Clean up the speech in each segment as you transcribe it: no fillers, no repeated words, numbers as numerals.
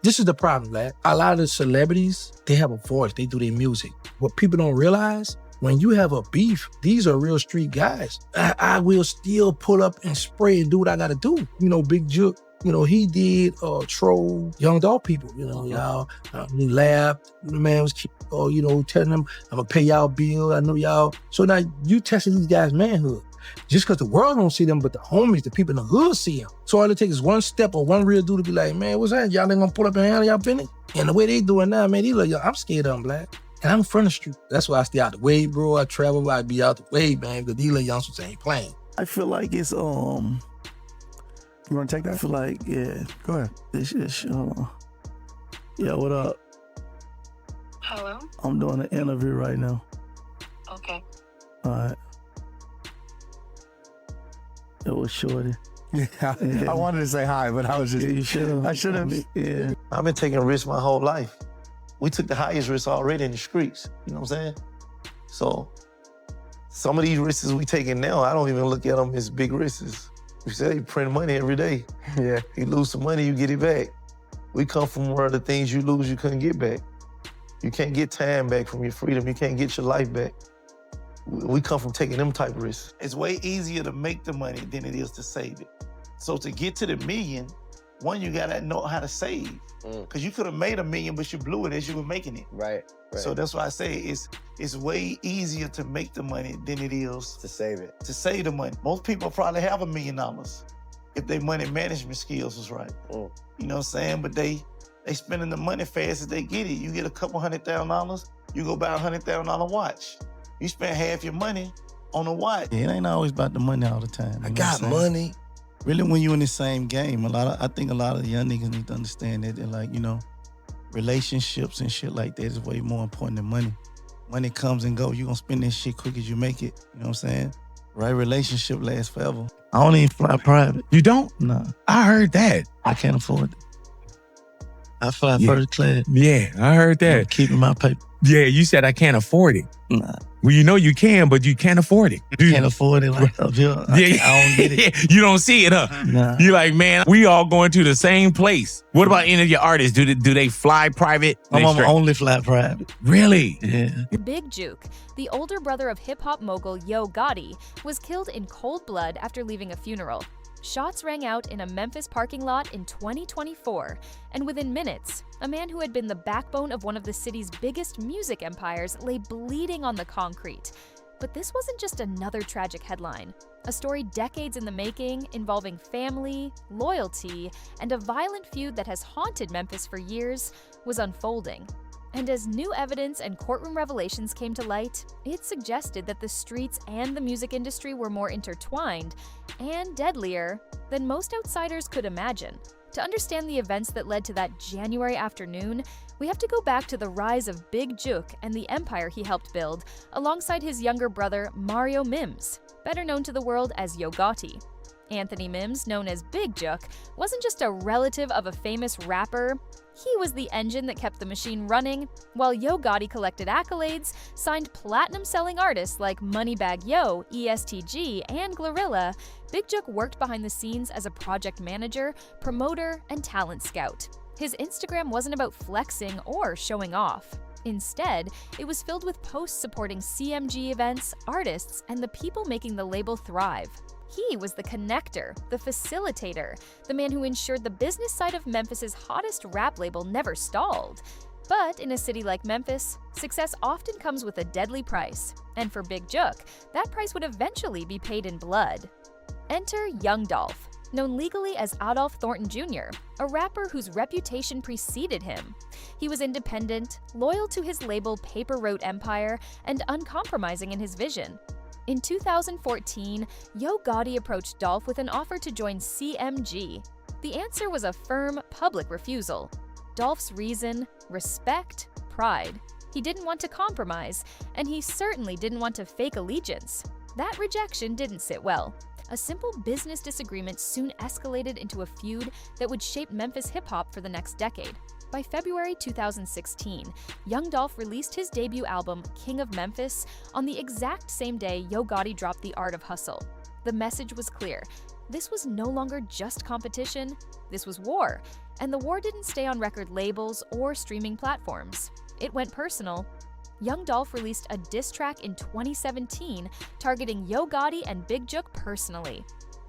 This is the problem, lad. A lot of the celebrities, they have a voice. They do their music. What people don't realize, when you have a beef, these are real street guys. I will still pull up and spray and do what I gotta do. You know, Big Juke, you know, he did troll young dog people. You know, y'all, he laughed. The man was, telling them, I'm gonna pay y'all bill. I know y'all. So now you testing these guys' manhood. Just because the world don't see them, but the homies, the people in the hood see them. So all it takes is one step or one real dude to be like, man, what's that? Y'all ain't gonna pull up and handle y'all business? And the way they doing now, man, these little, I'm scared of them, black. And I'm from the street. That's why I stay out the way, bro. I travel, I be out the way, man, because these little youngsters ain't playing. I feel like it's, you want to take that? I feel like, yeah, go ahead. This is, yeah, what up? Hello? I'm doing an interview right now. Okay. All right. It was Shorty. Yeah, I wanted to say hi, but I was just, you should I should have. Yeah. I've been taking risks my whole life. We took the highest risks already in the streets, you know what I'm saying? So some of these risks we taking now, I don't even look at them as big risks. You say you print money every day. Yeah. You lose some money, you get it back. We come from where the things you lose, you couldn't get back. You can't get time back from your freedom. You can't get your life back. We come from taking them type of risks. It's way easier to make the money than it is to save it. So to get to the million, one, you gotta know how to save. Because you could have made $1 million, but you blew it as you were making it. Right. So that's why I say it's way easier to make the money than it is to save it. To save the money. Most people probably have $1 million if their money management skills was right. You know what I'm saying? But they spending the money fast as they get it. You get a couple $100,000, you go buy a $100,000 watch. You spend half your money on a watch. Yeah, it ain't always about the money all the time. I got money. Really, when you in the same game, I think a lot of the young niggas need to understand that they're like, relationships and shit like that is way more important than money. Money comes and goes. You gonna spend that shit quick as you make it. You know what I'm saying? Right relationship lasts forever. I don't even fly private. You don't? Nah. I heard that. I can't afford it. I fly first class. Yeah, I heard that. I'm keeping my paper. Yeah, you said I can't afford it. Nah. Well, you can, but you can't afford it. Can't afford it like up here. I don't get it. You don't see it, huh? Nah. You're like, man, we all going to the same place. What about any of your artists? Do they fly private? I'm only fly private. Really? Yeah. Big Juke, the older brother of hip-hop mogul Yo Gotti, was killed in cold blood after leaving a funeral. Shots rang out in a Memphis parking lot in 2024, and within minutes, a man who had been the backbone of one of the city's biggest music empires lay bleeding on the concrete. But this wasn't just another tragic headline. A story decades in the making, involving family, loyalty, and a violent feud that has haunted Memphis for years, was unfolding. And as new evidence and courtroom revelations came to light, it suggested that the streets and the music industry were more intertwined and deadlier than most outsiders could imagine. To understand the events that led to that January afternoon, we have to go back to the rise of Big Juke and the empire he helped build, alongside his younger brother Mario Mims, better known to the world as Yo Gotti. Anthony Mims, known as Big Juke, wasn't just a relative of a famous rapper. He was the engine that kept the machine running, while Yo Gotti collected accolades, signed platinum-selling artists like Moneybagg Yo, ESTG, and Glorilla. Big Juke worked behind the scenes as a project manager, promoter, and talent scout. His Instagram wasn't about flexing or showing off. Instead, it was filled with posts supporting CMG events, artists, and the people making the label thrive. He was the connector, the facilitator, the man who ensured the business side of Memphis's hottest rap label never stalled. But in a city like Memphis, success often comes with a deadly price. And for Big Juke, that price would eventually be paid in blood. Enter Young Dolph, known legally as Adolph Thornton Jr., a rapper whose reputation preceded him. He was independent, loyal to his label Paper Route Empire, and uncompromising in his vision. In 2014, Yo Gotti approached Dolph with an offer to join CMG. The answer was a firm, public refusal. Dolph's reason? Respect, pride. He didn't want to compromise, and he certainly didn't want to fake allegiance. That rejection didn't sit well. A simple business disagreement soon escalated into a feud that would shape Memphis hip-hop for the next decade. By February 2016, Young Dolph released his debut album, King of Memphis, on the exact same day Yo Gotti dropped The Art of Hustle. The message was clear. this was no longer just competition, this was war, and the war didn't stay on record labels or streaming platforms. It went personal. Young Dolph released a diss track in 2017 targeting Yo Gotti and Big Jook personally.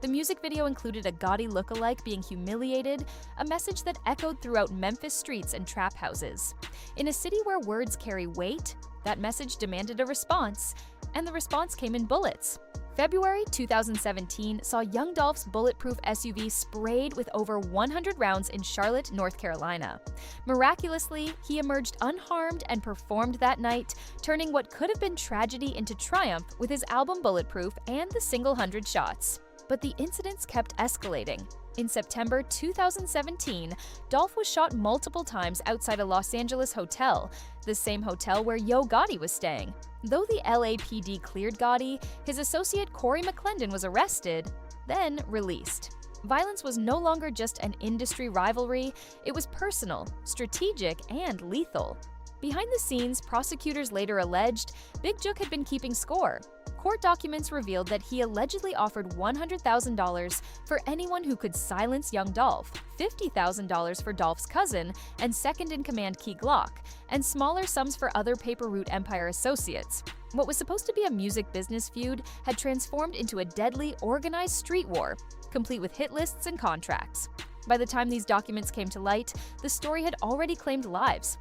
The music video included a Gotti lookalike being humiliated, a message that echoed throughout Memphis streets and trap houses. In a city where words carry weight, that message demanded a response, and the response came in bullets. February 2017 saw Young Dolph's bulletproof SUV sprayed with over 100 rounds in Charlotte, North Carolina. Miraculously, he emerged unharmed and performed that night, turning what could have been tragedy into triumph with his album Bulletproof and the single 100 shots. But the incidents kept escalating. In September 2017, Dolph was shot multiple times outside a Los Angeles hotel, the same hotel where Yo Gotti was staying. Though the LAPD cleared Gotti, his associate Corey McClendon was arrested, then released. Violence was no longer just an industry rivalry, it was personal, strategic, and lethal. Behind the scenes, prosecutors later alleged Big Jook had been keeping score. Court documents revealed that he allegedly offered $100,000 for anyone who could silence young Dolph, $50,000 for Dolph's cousin and second-in-command Key Glock, and smaller sums for other Paper Route Empire associates. What was supposed to be a music business feud had transformed into a deadly, organized street war, complete with hit lists and contracts. By the time these documents came to light, the story had already claimed lives.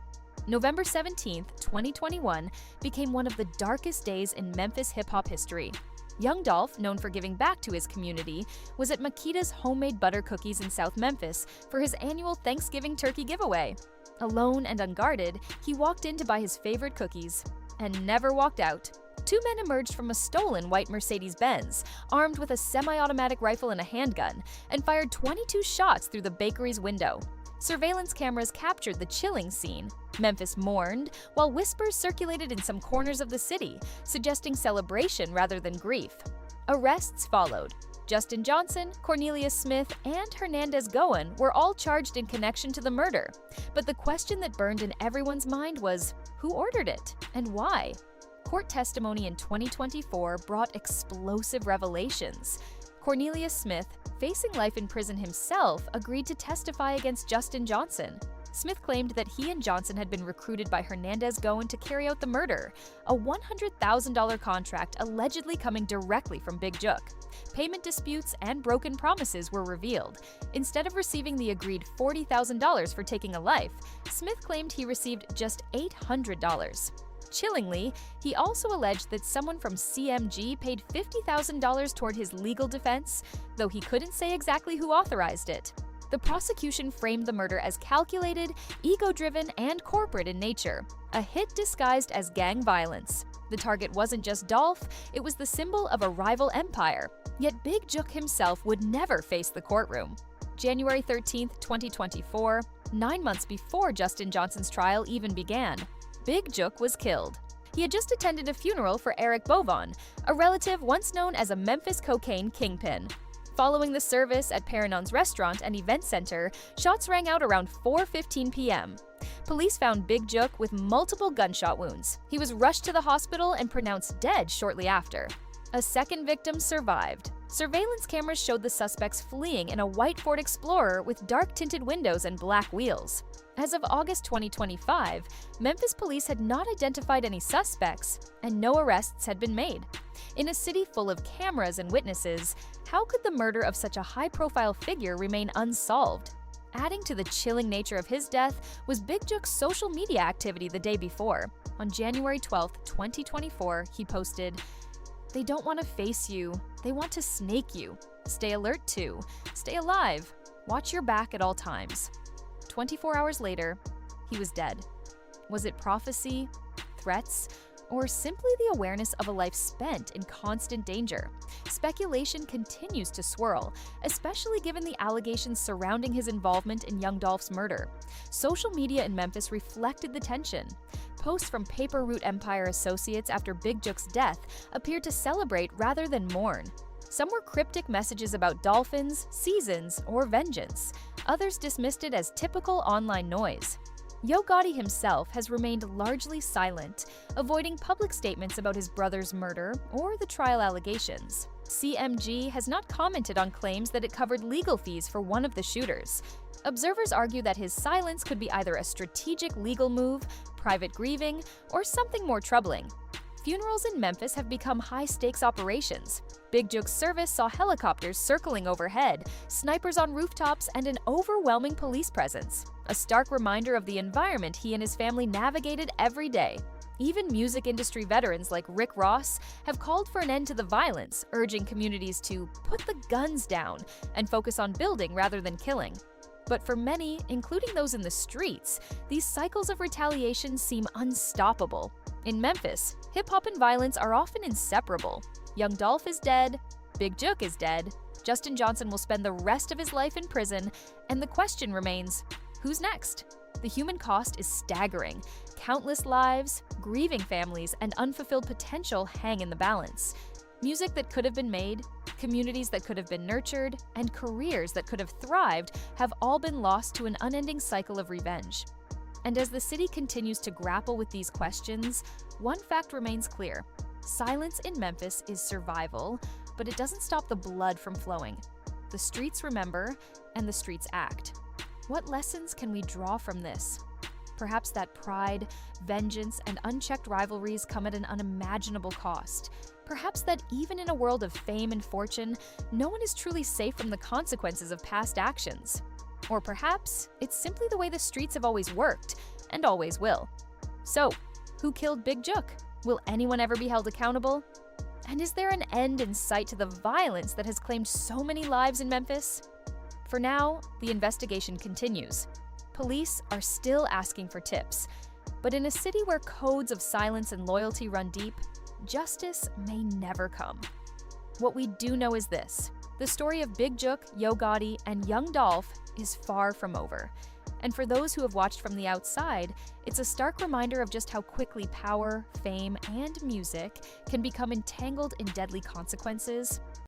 November 17, 2021, became one of the darkest days in Memphis hip-hop history. Young Dolph, known for giving back to his community, was at Makita's homemade butter cookies in South Memphis for his annual Thanksgiving turkey giveaway. Alone and unguarded, he walked in to buy his favorite cookies and never walked out. Two men emerged from a stolen white Mercedes-Benz, armed with a semi-automatic rifle and a handgun, and fired 22 shots through the bakery's window. Surveillance cameras captured the chilling scene. Memphis mourned, while whispers circulated in some corners of the city, suggesting celebration rather than grief. Arrests followed. Justin Johnson, Cornelius Smith, and Hernandez Goen were all charged in connection to the murder. But the question that burned in everyone's mind was, who ordered it, and why? Court testimony in 2024 brought explosive revelations. Cornelius Smith, facing life in prison himself, agreed to testify against Justin Johnson. Smith claimed that he and Johnson had been recruited by Hernandez Goen to carry out the murder, a $100,000 contract allegedly coming directly from Big Jook. Payment disputes and broken promises were revealed. Instead of receiving the agreed $40,000 for taking a life, Smith claimed he received just $800. Chillingly, he also alleged that someone from CMG paid $50,000 toward his legal defense, though he couldn't say exactly who authorized it. The prosecution framed the murder as calculated, ego-driven, and corporate in nature, a hit disguised as gang violence. The target wasn't just Dolph, it was the symbol of a rival empire. Yet Big Jook himself would never face the courtroom. January 13, 2024, 9 months before Justin Johnson's trial even began, Big Jook was killed. He had just attended a funeral for Eric Bovon, a relative once known as a Memphis cocaine kingpin. Following the service at Paranon's restaurant and event center, shots rang out around 4:15 p.m. Police found Big Jook with multiple gunshot wounds. He was rushed to the hospital and pronounced dead shortly after. A second victim survived. Surveillance cameras showed the suspects fleeing in a white Ford Explorer with dark-tinted windows and black wheels. As of August 2025, Memphis police had not identified any suspects, and no arrests had been made. In a city full of cameras and witnesses, how could the murder of such a high-profile figure remain unsolved? Adding to the chilling nature of his death was Big Jook's social media activity the day before. On January 12, 2024, he posted, "They don't want to face you, they want to snake you. Stay alert too. Stay alive. Watch your back at all times." 24 hours later, he was dead. Was it prophecy, threats, or simply the awareness of a life spent in constant danger? Speculation continues to swirl, especially given the allegations surrounding his involvement in young Dolph's murder. Social media in Memphis reflected the tension. Posts from Paper Route Empire associates after Big Jook's death appeared to celebrate rather than mourn. Some were cryptic messages about dolphins, seasons, or vengeance. Others dismissed it as typical online noise. Yo Gotti himself has remained largely silent, avoiding public statements about his brother's murder or the trial allegations. CMG has not commented on claims that it covered legal fees for one of the shooters. Observers argue that his silence could be either a strategic legal move, private grieving, or something more troubling. Funerals in Memphis have become high-stakes operations. Big Jook's service saw helicopters circling overhead, snipers on rooftops, and an overwhelming police presence, a stark reminder of the environment he and his family navigated every day. Even music industry veterans like Rick Ross have called for an end to the violence, urging communities to put the guns down and focus on building rather than killing. But for many, including those in the streets, these cycles of retaliation seem unstoppable. In Memphis, hip-hop and violence are often inseparable. Young Dolph is dead, Big Jook is dead, Justin Johnson will spend the rest of his life in prison, and the question remains, who's next? The human cost is staggering. Countless lives, grieving families, and unfulfilled potential hang in the balance. Music that could have been made, communities that could have been nurtured, and careers that could have thrived have all been lost to an unending cycle of revenge. And as the city continues to grapple with these questions, one fact remains clear. Silence in Memphis is survival, but it doesn't stop the blood from flowing. The streets remember, and the streets act. What lessons can we draw from this? Perhaps that pride, vengeance, and unchecked rivalries come at an unimaginable cost. Perhaps that even in a world of fame and fortune, no one is truly safe from the consequences of past actions. Or perhaps it's simply the way the streets have always worked, and always will. So, who killed Big Jook? Will anyone ever be held accountable? And is there an end in sight to the violence that has claimed so many lives in Memphis? For now, the investigation continues. Police are still asking for tips, but in a city where codes of silence and loyalty run deep, justice may never come. What we do know is this: the story of Big Jook, Yo Gotti, and Young Dolph is far from over. And for those who have watched from the outside, it's a stark reminder of just how quickly power, fame, and music can become entangled in deadly consequences.